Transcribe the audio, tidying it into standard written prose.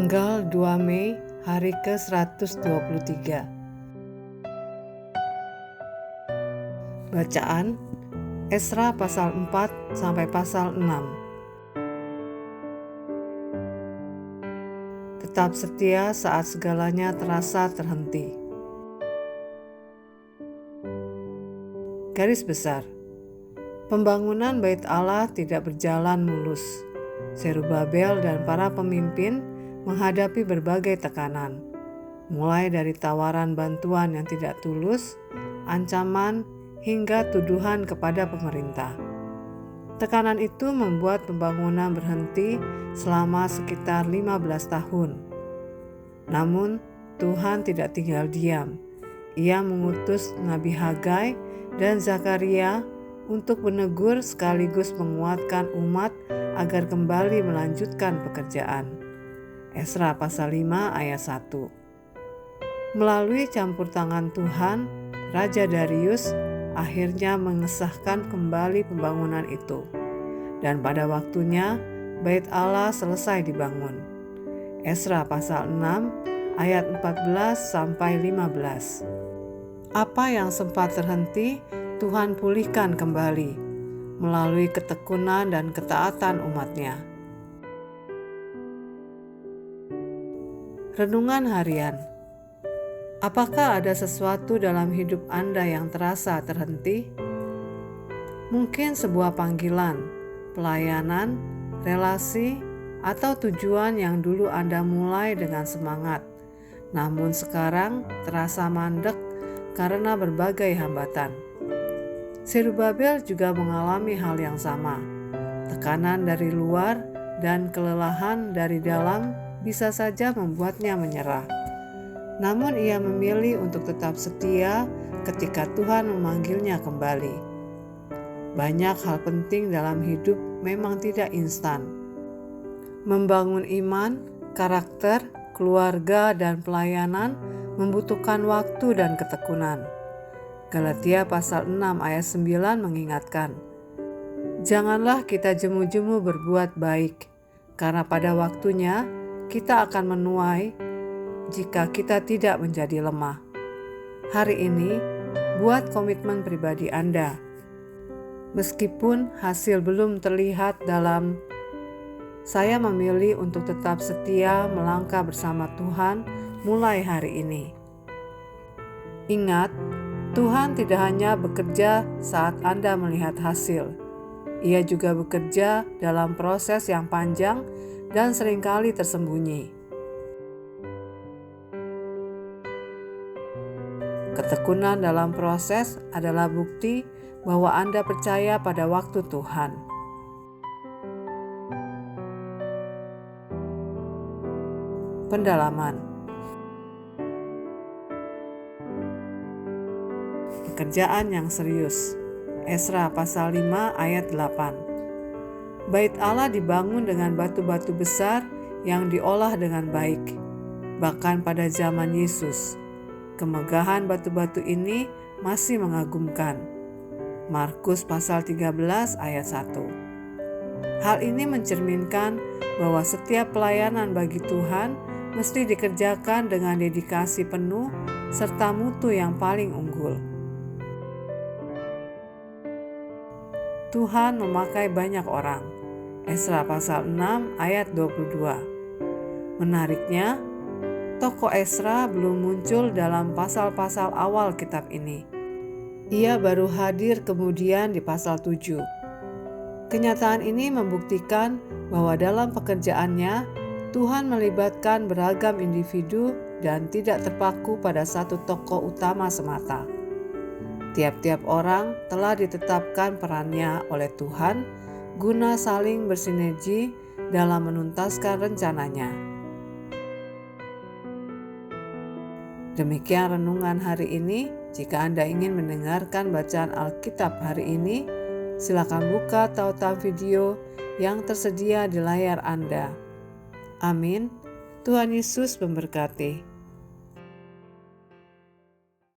Tanggal 2 Mei, hari ke-123. Bacaan Esra pasal 4 sampai pasal 6. Tetap setia saat segalanya terasa terhenti. Garis besar. Pembangunan Bait Allah tidak berjalan mulus. Zerubabel dan para pemimpin menghadapi berbagai tekanan, mulai dari tawaran bantuan yang tidak tulus, ancaman, hingga tuduhan kepada pemerintah. Tekanan itu membuat pembangunan berhenti selama sekitar 15 tahun. Namun, Tuhan tidak tinggal diam. Ia mengutus Nabi Hagai dan Zakaria untuk menegur sekaligus menguatkan umat agar kembali melanjutkan pekerjaan. Esra pasal 5 ayat 1. Melalui campur tangan Tuhan, Raja Darius akhirnya mengesahkan kembali pembangunan itu. Dan pada waktunya, Bait Allah selesai dibangun. Esra pasal 6 ayat 14 sampai 15. Apa yang sempat terhenti, Tuhan pulihkan kembali melalui ketekunan dan ketaatan umatnya. Renungan harian. Apakah ada sesuatu dalam hidup Anda yang terasa terhenti? Mungkin sebuah panggilan, pelayanan, relasi, atau tujuan yang dulu Anda mulai dengan semangat, namun sekarang terasa mandek karena berbagai hambatan. Zerubabel juga mengalami hal yang sama. Tekanan dari luar dan kelelahan dari dalam bisa saja membuatnya menyerah. Namun ia memilih untuk tetap setia ketika Tuhan memanggilnya kembali. Banyak hal penting dalam hidup memang tidak instan. Membangun iman, karakter, keluarga, dan pelayanan membutuhkan waktu dan ketekunan. Galatia pasal 6 ayat 9 mengingatkan, "Janganlah kita jemu-jemu berbuat baik, karena pada waktunya kita akan menuai jika kita tidak menjadi lemah." Hari ini, buat komitmen pribadi Anda. Meskipun hasil belum terlihat dalam, saya memilih untuk tetap setia melangkah bersama Tuhan mulai hari ini. Ingat, Tuhan tidak hanya bekerja saat Anda melihat hasil. Ia juga bekerja dalam proses yang panjang dan seringkali tersembunyi. Ketekunan dalam proses adalah bukti bahwa Anda percaya pada waktu Tuhan. Pendalaman. Pekerjaan yang serius. Esra pasal 5 ayat 8. Bait Allah dibangun dengan batu-batu besar yang diolah dengan baik. Bahkan pada zaman Yesus, kemegahan batu-batu ini masih mengagumkan. Markus pasal 13 ayat 1. Hal ini mencerminkan bahwa setiap pelayanan bagi Tuhan mesti dikerjakan dengan dedikasi penuh serta mutu yang paling unggul. Tuhan memakai banyak orang. Esra pasal 6 ayat 22. Menariknya, tokoh Esra belum muncul dalam pasal-pasal awal kitab ini. Ia baru hadir kemudian di pasal 7. Kenyataan ini membuktikan bahwa dalam pekerjaannya, Tuhan melibatkan beragam individu dan tidak terpaku pada satu tokoh utama semata. Tiap-tiap orang telah ditetapkan perannya oleh Tuhan guna saling bersinergi dalam menuntaskan rencananya. Demikian renungan hari ini. Jika Anda ingin mendengarkan bacaan Alkitab hari ini, silakan buka tautan video yang tersedia di layar Anda. Amin. Tuhan Yesus memberkati.